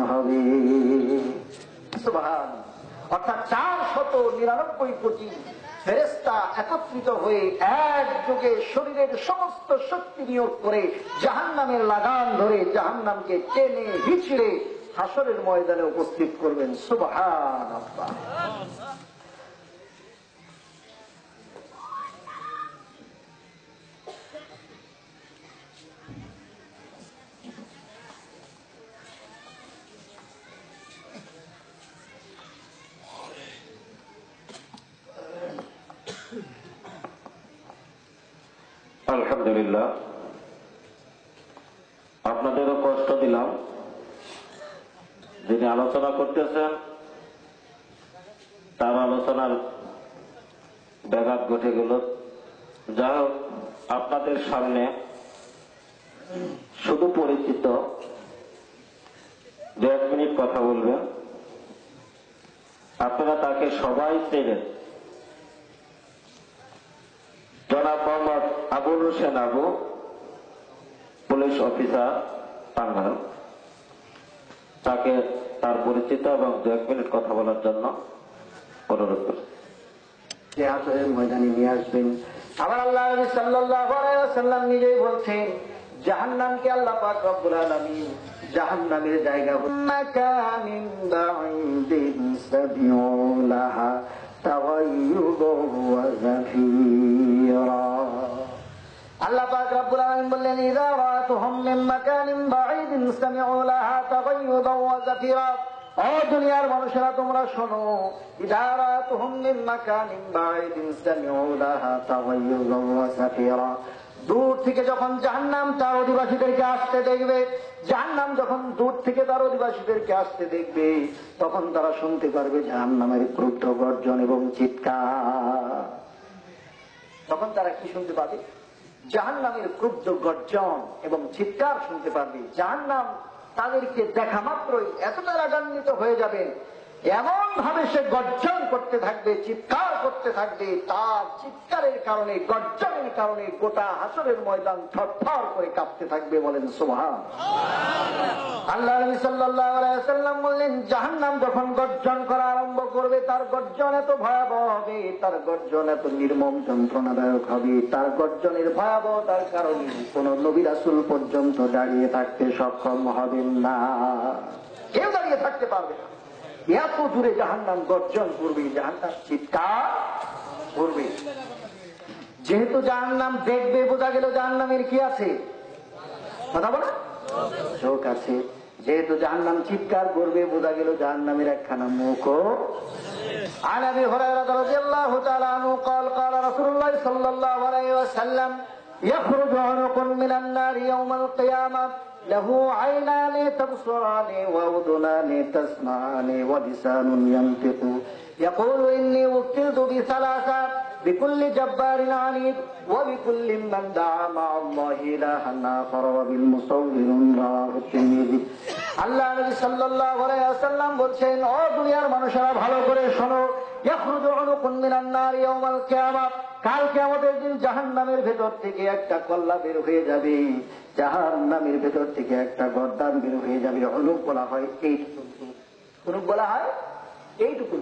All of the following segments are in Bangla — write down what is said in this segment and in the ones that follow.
হবে। সুবহান। অর্থাৎ 499 কোটি ফেরেশতা একত্রিত হয়ে একযোগে শরীরের সমস্ত শক্তি নিয়োগ করে জাহান্নামের লাগাম ধরে জাহান্নামকে টেনে হিচড়ে হাসরের ময়দানে উপস্থিত করবেন। সুবহানাল্লাহ। আলহামদুলিল্লাহ, আপনাদেরও কষ্ট দিলাম। যিনি আলোচনা করতেছেন তার আলোচনার ব্যাঘাত ঘটে গেল। যা হোক, আপনাদের সামনে শুধু পরিচিত 1 মিনিট কথা বলবেন। আপনারা তাকে সবাই চেনেন, জনাব মোহাম্মদ আবুল হোসেন আবু, পুলিশ অফিসার টাঙ্গাইল। তাকে তার পরিচিত এবং 1 মিনিট কথা বলার জন্য অনুরোধ করছি। ময়দানে নিয়ে আসবেন। আবার আল্লাহ নবী সাল্লাল্লাহু আলাইহি ওয়াসাল্লাম নিজেই বলছেন, জাহান্নামকে আল্লাহ পাক রব্বুল আলামিন জাহান্নামের জায়গা মাকানিন বাঈদিন সাবিউলাহা তাগায়্যুদান ওয়া যাফীরা। আল্লাহ পাক রব্বুল আলামিন বললেন, ইযা রাআতুহুম মিন মাকানিন বাঈদিন সামিউলাহা তাগায়্যুদান ওয়া যাফীরা। ও দুনিয়ার মানুষেরা, তোমরা শোনো, ইযা রাআতুহুম মিন মাকানিন বাঈদিন সামিউলাহা তাগায়্যুদান ওয়া যাফীরা। দূর থেকে যখন জাহান্নাম তার অধিবাসীদেরকে আসতে দেখবে, জাহান্নাম যখন দূর থেকে তার অধিবাসীদেরকে আসতে দেখবে, তখন তারা শুনতে পারবে জাহান্নামের ক্রুদ্ধ গর্জন এবং চিৎকার। তখন তারা কি শুনতে পাবে? জাহান্নামের ক্রুদ্ধ গর্জন এবং চিৎকার শুনতে পারবে। জাহান্নাম তাদেরকে দেখা মাত্রই এতটা রাগান্বিত হয়ে যাবে, এমন ভাবে সে গর্জন করতে থাকবে, চিৎকার করতে থাকবে। তার চিৎকারের কারণে, গর্জনের কারণে গোটা হাসরের ময়দান থরথর করে কাঁপতে থাকবে। বলেন সুবহান। আল্লাহ নবী সাল্লাল্লাহু আলাইহি ওয়াসাল্লাম বললেন, জাহান্নাম যখন গর্জন করা আরম্ভ করবে, তার গর্জন এত ভয়াবহ হবে, তার গর্জন এত নির্মম যন্ত্রণাদায়ক হবে, তার গর্জনের ভয়াবহতার কারণে কোন নবী রাসূল পর্যন্ত দাঁড়িয়ে থাকতে সক্ষম হবেন না। কেউ দাঁড়িয়ে থাকতে পারবে না। এত দূরে জাহান্নাম গর্জন করবে, জাহান্নাম চিৎকার করবে। যেহেতু জাহান্নাম দেখবে, বোঝা গেল জাহান্নামের কি আছে? কথা বলে চোখ আছে। যেহেতু জাহান্নাম চিৎকার করবে, বোঝা গেল জাহান্নামের একখানা মুখও। عن ابي هريره رضي الله تعالى عنه قال قال رسول الله صلى الله عليه وسلم يخرج عنق من النار يوم القيامه له عينان تبصران واذنان تسمعان ولسان ينطق يقول اني وكلت بثلاثه بكل جبار عنيد وبكل من دعا مع الله إلها آخر وبالمصور رواه الترمذي। আল্লাহ নবী সাল্লাল্লাহু আলাইহি ওয়াসাল্লাম বলছেন, ও দুনিয়ার মানুষেরা, ভালো করে শোনো, ইয়াখরুজু উনুকুন মিনান নার ইয়াউমাল কিয়ামাহ। কাল কিয়ামতের দিন জাহান্নামের ভেতর থেকে একটা কল্লা বের হয়ে যাবে, জাহান্নামের ভেতর থেকে একটা গর্দান বের হয়ে যাবে। উনুক বলা হয় এইটুকু, উনুক বলা হয় এইটুকু।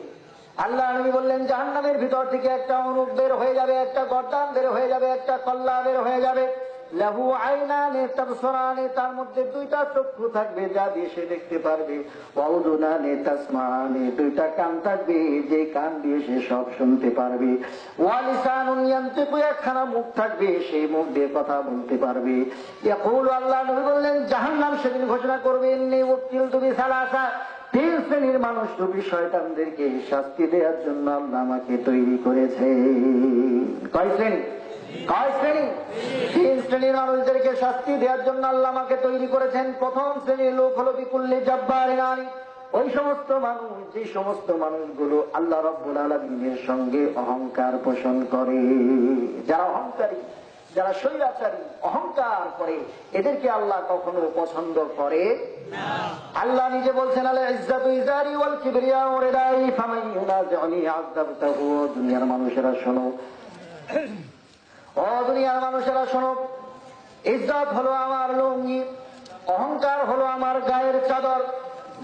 আল্লাহ নবী বললেন, জাহান্নামের ভিতর থেকে একটা অনুক বের হয়ে যাবে, একটা গর্দান বের হয়ে যাবে, একটা কল্লা বের হয়ে যাবে। লাহু আইনানে তাবসরানে, তার মধ্যে 2টা চক্ষু থাকবে যা দিয়ে সে দেখতে পারবে। ওয়া উযুনানে তাসমানে, 2টা কান থাকবে যে কান দিয়ে সে সব শুনতে পারবে। ওয়া লিসানুন ইয়ানতিকু, একখানা মুখ থাকবে সেই মুখ দিয়ে কথা বলতে পারবে। ইয়াকুলু, আল্লাহ নবী বললেন, জাহান্নাম সেদিন ঘোষণা করবে, ইন্নী উকিলতু বিসালাসা, 3 শ্রেণীর মানুষ রূপী শয়তানদেরকে শাস্তি দেওয়ার জন্য আল্লাহ আমাকে তৈরি করেছে। কয় শ্রেণী? 3 শ্রেণীর মানুষদেরকে শাস্তি দেওয়ার জন্য আল্লাহ আমাকে তৈরি করেছেন। প্রথম শ্রেণীর লোক হলো বিকুল্লি জব্বারিন আনিদ, ওই সমস্ত মানুষ, যে সমস্ত মানুষগুলো আল্লাহ রাব্বুল আলামিনের সঙ্গে অহংকার পোষণ করে। যারা অহংকারী, যারা স্বৈরাচারী, অহংকার করে, এদেরকে আল্লাহ কখনো পছন্দ করে না। আল্লাহ নিজে বলছেন, আল ইজ্জাতু ইজারি ওয়াল কিবরিয়াউ রিদাই ফামান ইউনাজিউনি আযাবতাহু। দুনিয়ার মানুষেরা শোনো, ও দুনিয়ার মানুষেরা শোনো, ইজ্জত হলো আমার লুঙ্গি, অহংকার হলো আমার গায়ের চাদর।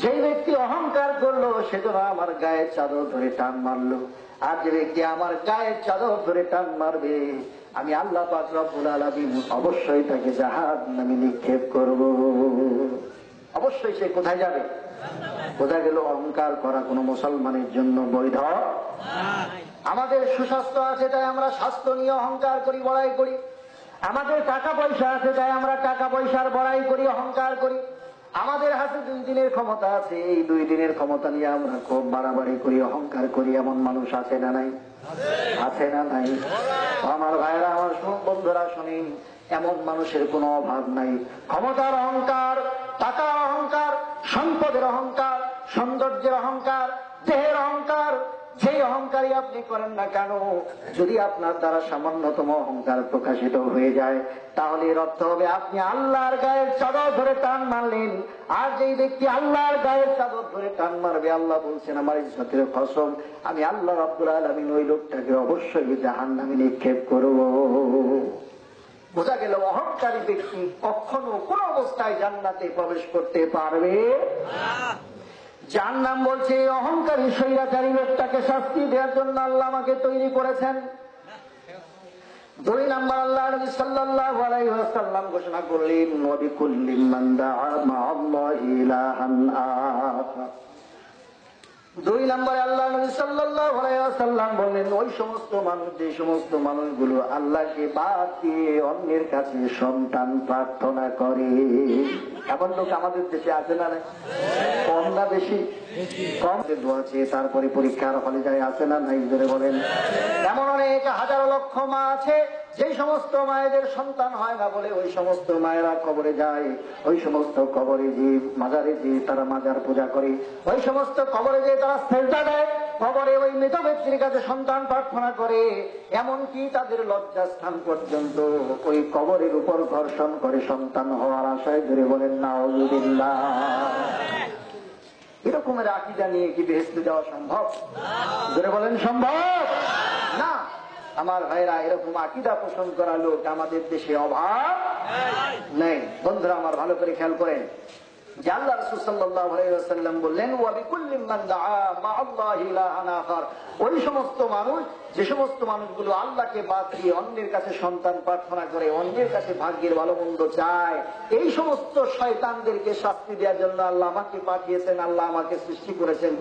যেই ব্যক্তি অহংকার করলো সেজন্য আমার গায়ের চাদর ধরে টান মারলো, আর যে ব্যক্তি আমার গায়ের চাদর ধরে টান মারবে আমি আল্লাহ পাক রব্বুল আলামিন অবশ্যই তাকে জাহান্নামে নিক্ষেপ করব। অবশ্যই সে কোথায় যাবে? বোঝা গেল অহংকার করা কোনো মুসলমানের জন্য বৈধ। আমাদের সুস্বাস্থ্য আছে তাই আমরা স্বাস্থ্য নিয়ে অহংকার করি, বড়াই করি। আমাদের টাকা পয়সা আছে তাই আমরা টাকা পয়সার বড়াই করি, অহংকার করি। আমাদের হাতে 2 দিনের ক্ষমতা আছে, এই 2 দিনের ক্ষমতা নিয়ে আমরা খুব বাড়াবাড়ি করি, অহংকার করি। এমন মানুষ আছে না নাই? আছে না নাই? আমার ভাইরা, আমার বন্ধুরা শুনেন, এমন মানুষের কোনো অভাব নাই। ক্ষমতার অহংকার, টাকার অহংকার, সম্পদের অহংকার, সৌন্দর্যের অহংকার, দেহের অহংকার, যেই অহংকারী আপনি করেন না কেন, যদি আপনার দ্বারা সামান্যতম অহংকার প্রকাশিত হয়ে যায় তাহলে এর অর্থ হবে আপনি আল্লাহর গায়ের চাদর ধরে টান মারলেন। আর যেই ব্যক্তি আল্লাহর গায়ের চাদর ধরে টান মারবে, আল্লাহ বলছেন আমার ইজ্জতের কসম, আমি আল্লাহ রাব্বুল আলামিন ওই লোকটাকে অবশ্যই জাহান্নামে নিক্ষেপ করব। বোঝা গেল অহংকারী ব্যক্তি কখনো কোন অবস্থায় জান্নাতে প্রবেশ করতে পারবে না। জাহান্নাম বলছে অহংকারী স্বৈরাচারী লোকটাকে শাস্তি দেওয়ার জন্য আল্লাহ আমাকে তৈরি করেছেন। 2 নম্বর, আল্লাহ নবী সাল্লাল্লাহু আলাইহি ওয়াসাল্লাম ঘোষণা করলেন ওয়া বিকুল্লি মান দাআ মা'আল্লাহি ইলাহান আখার। 2 নম্বরে আল্লাহ নবী সাল্লাল্লাহু আলাইহি ওয়াসাল্লাম বললেন ওই সমস্ত মানুষ, যে সমস্ত মানুষগুলো আল্লাহকে বাদ দিয়ে অন্যের কাছে সন্তান প্রার্থনা করে। এমন লোক আমাদের দেশে আছে না? কম না বেশি? কম। দোয়া চেয়ে তারপরে পরীক্ষার হলে যায়, আছে না নাই? জোরে বলেন। এমন অনেক হাজার লক্ষ মা আছে যে সমস্ত মায়েদের সন্তান হয় না বলে ওই সমস্ত মায়েরা কবরে যায়, ওই সমস্ত কবরে যে মাজারে যে তারা মাজার পূজা করে, ওই সমস্ত কবরে যে তারা সেজদা দেয়, কবরে ওই মৃত ব্যক্তির কাছে সন্তান প্রার্থনা করে, এমনকি তাদের লজ্জাস্থান পর্যন্ত ওই কবরের উপর ঘর্ষণ করে সন্তান হওয়ার আশায়। ধরে বলেন নাউযুবিল্লাহ। এরকমের আকীদা নিয়ে কি বেহেশতে যাওয়া সম্ভব? ধরে বলেন সম্ভব না। আমার ভাইরা, এরকম আকীদা পোষণ করা লোক আমাদের দেশে অভাব নেই। বন্ধুরা আমার, ভালো করে খেয়াল করেন যে আল্লাহ রাসূল সাল্লাল্লাহু আলাইহি ওয়াসাল্লাম বললেন ওয়া বিকুল্লি মান দাআ মা'আল্লাহি ইলাহান আখার। ওই সমস্ত মানুষ, যে সমস্ত মানুষগুলো আল্লাহকে বাদ দিয়ে অন্যের কাছে সন্তান প্রার্থনা করে, অন্যের কাছে ভাগ্যের ভালো মন্দ চায়, এই সমস্ত শয়তানদেরকে শাস্তি দেওয়ার জন্য আল্লাহ আমাকে পাঠিয়েছেন, আল্লাহ আমাকে সৃষ্টি করেছেন।